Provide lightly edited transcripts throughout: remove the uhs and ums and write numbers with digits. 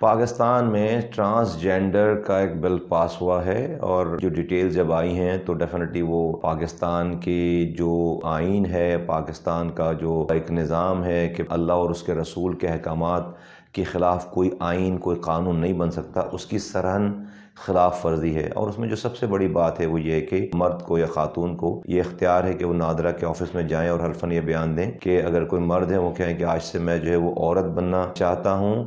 پاکستان میں ٹرانسجینڈر کا ایک بل پاس ہوا ہے اور جو ڈیٹیلز جب آئی ہیں تو ڈیفینیٹلی وہ پاکستان کی جو آئین ہے، پاکستان کا جو ایک نظام ہے کہ اللہ اور اس کے رسول کے احکامات کے خلاف کوئی آئین، کوئی قانون نہیں بن سکتا، اس کی سرہن خلاف ورزی ہے۔ اور اس میں جو سب سے بڑی بات ہے وہ یہ ہے کہ مرد کو یا خاتون کو یہ اختیار ہے کہ وہ نادرہ کے آفس میں جائیں اور حلفاً یہ بیان دیں کہ اگر کوئی مرد ہے وہ کہیں کہ آج سے میں جو ہے وہ عورت بننا چاہتا ہوں،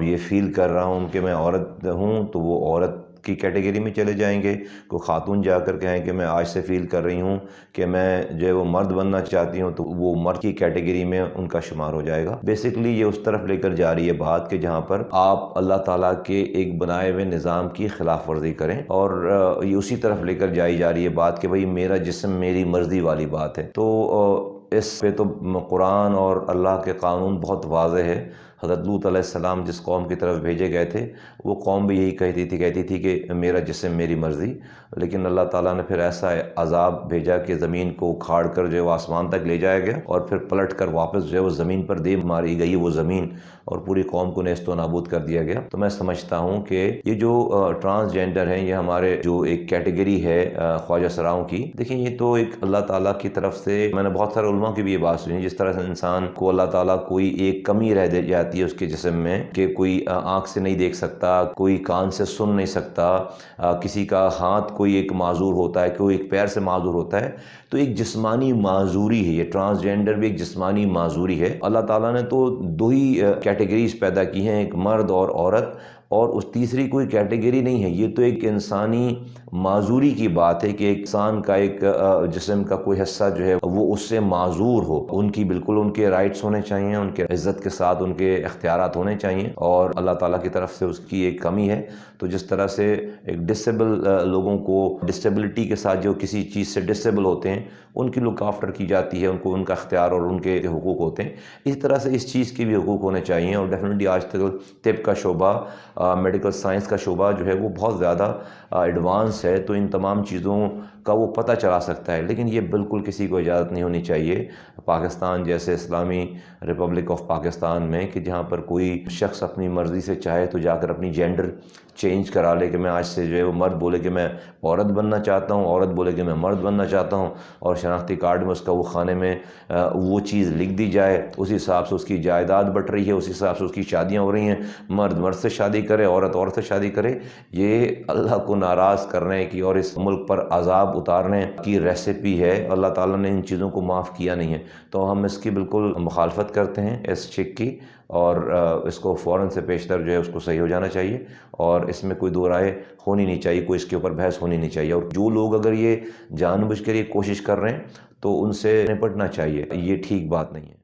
یہ فیل کر رہا ہوں کہ میں عورت ہوں، تو وہ عورت کی کیٹیگری میں چلے جائیں گے۔ کوئی خاتون جا کر کہیں کہ میں آج سے فیل کر رہی ہوں کہ میں جو ہے وہ مرد بننا چاہتی ہوں، تو وہ مرد کی کیٹیگری میں ان کا شمار ہو جائے گا۔ بیسیکلی یہ اس طرف لے کر جا رہی ہے بات کہ جہاں پر آپ اللہ تعالیٰ کے ایک بنائے ہوئے نظام کی خلاف ورزی کریں، اور یہ اسی طرف لے کر جائی جا رہی ہے بات کہ بھئی میرا جسم میری مرضی والی بات ہے۔ تو اس پہ تو قرآن اور اللہ کے قانون بہت واضح ہے۔ حضرت لوط علیہ السلام جس قوم کی طرف بھیجے گئے تھے وہ قوم بھی یہی کہتی تھی کہ میرا جسم میری مرضی، لیکن اللہ تعالیٰ نے پھر ایسا عذاب بھیجا کہ زمین کو اکھاڑ کر جو ہے وہ آسمان تک لے جایا گیا، اور پھر پلٹ کر واپس جو ہے وہ زمین پر دے ماری گئی وہ زمین، اور پوری قوم کو نیست و نابود کر دیا گیا۔ تو میں سمجھتا ہوں کہ یہ جو ٹرانسجینڈر ہیں، یہ ہمارے جو ایک کیٹیگری ہے خواجہ سراؤں کی، دیکھیں یہ تو ایک اللہ تعالیٰ کی طرف سے، میں نے بہت سارے علماء کی بھی یہ بات سنی، جس طرح سے انسان کو اللہ تعالیٰ کوئی ایک کمی رہ جاتی ہے اس کے جسم میں کہ کوئی آنکھ سے نہیں دیکھ سکتا، کوئی کان سے سن نہیں سکتا، کسی کا ہاتھ کوئی ایک معذور ہوتا ہے، کوئی ایک پیر سے معذور ہوتا ہے، تو ایک جسمانی معذوری ہے، یہ ٹرانسجینڈر بھی ایک جسمانی معذوری ہے۔ اللہ تعالیٰ نے تو دو ہی کیٹیگریز پیدا کی ہیں، ایک مرد اور عورت، اور اس تیسری کوئی کیٹیگری نہیں ہے۔ یہ تو ایک انسانی معذوری کی بات ہے کہ ایک انسان کا ایک جسم کا کوئی حصہ جو ہے وہ اس سے معذور ہو، ان کی بالکل ان کے رائٹس ہونے چاہیے، ان کے عزت کے ساتھ ان کے اختیارات ہونے چاہیے، اور اللہ تعالیٰ کی طرف سے اس کی ایک کمی ہے۔ تو جس طرح سے ایک ڈسیبل لوگوں کو ڈسیبلٹی کے ساتھ جو کسی چیز سے ڈسیبل ہوتے ہیں ان کی لک آفٹر کی جاتی ہے، ان کو ان کا اختیار اور ان کے حقوق ہوتے ہیں، اس طرح سے اس چیز کے بھی حقوق ہونے چاہیے۔ اور ڈیفینیٹلی آج تک طب کا شعبہ، میڈیکل سائنس کا شعبہ جو ہے وہ بہت زیادہ ایڈوانس ہے، تو ان تمام چیزوں کا وہ پتہ چلا سکتا ہے، لیکن یہ بالکل کسی کو اجازت نہیں ہونی چاہیے پاکستان جیسے اسلامی ریپبلک آف پاکستان میں کہ جہاں پر کوئی شخص اپنی مرضی سے چاہے تو جا کر اپنی جینڈر چینج کرا لے کہ میں آج سے جو ہے وہ مرد بولے کہ میں عورت بننا چاہتا ہوں، عورت بولے کہ میں مرد بننا چاہتا ہوں، اور شناختی کارڈ میں اس کا وہ خانے میں وہ چیز لکھ دی جائے، اسی حساب سے اس کی جائیداد بٹ رہی ہے، اسی حساب سے اس کی شادیاں ہو رہی ہیں، مرد مرد سے شادی کرے، عورت عورت سے شادی کرے۔ یہ اللہ کو ناراض کرنے کی اور اس ملک پر عذاب اتارنے کی ریسیپی ہے۔ اللہ تعالیٰ نے ان چیزوں کو معاف کیا نہیں ہے، تو ہم اس کی بالکل مخالفت کرتے ہیں اس چیک کی، اور اس کو فوراً سے پیشتر جو ہے اس کو صحیح ہو جانا چاہیے، اور اس میں کوئی دو رائے ہونی نہیں چاہیے، کوئی اس کے اوپر بحث ہونی نہیں چاہیے۔ اور جو لوگ اگر یہ جان بوجھ کر یہ کوشش کر رہے ہیں تو ان سے نپٹنا چاہیے، یہ ٹھیک بات نہیں ہے۔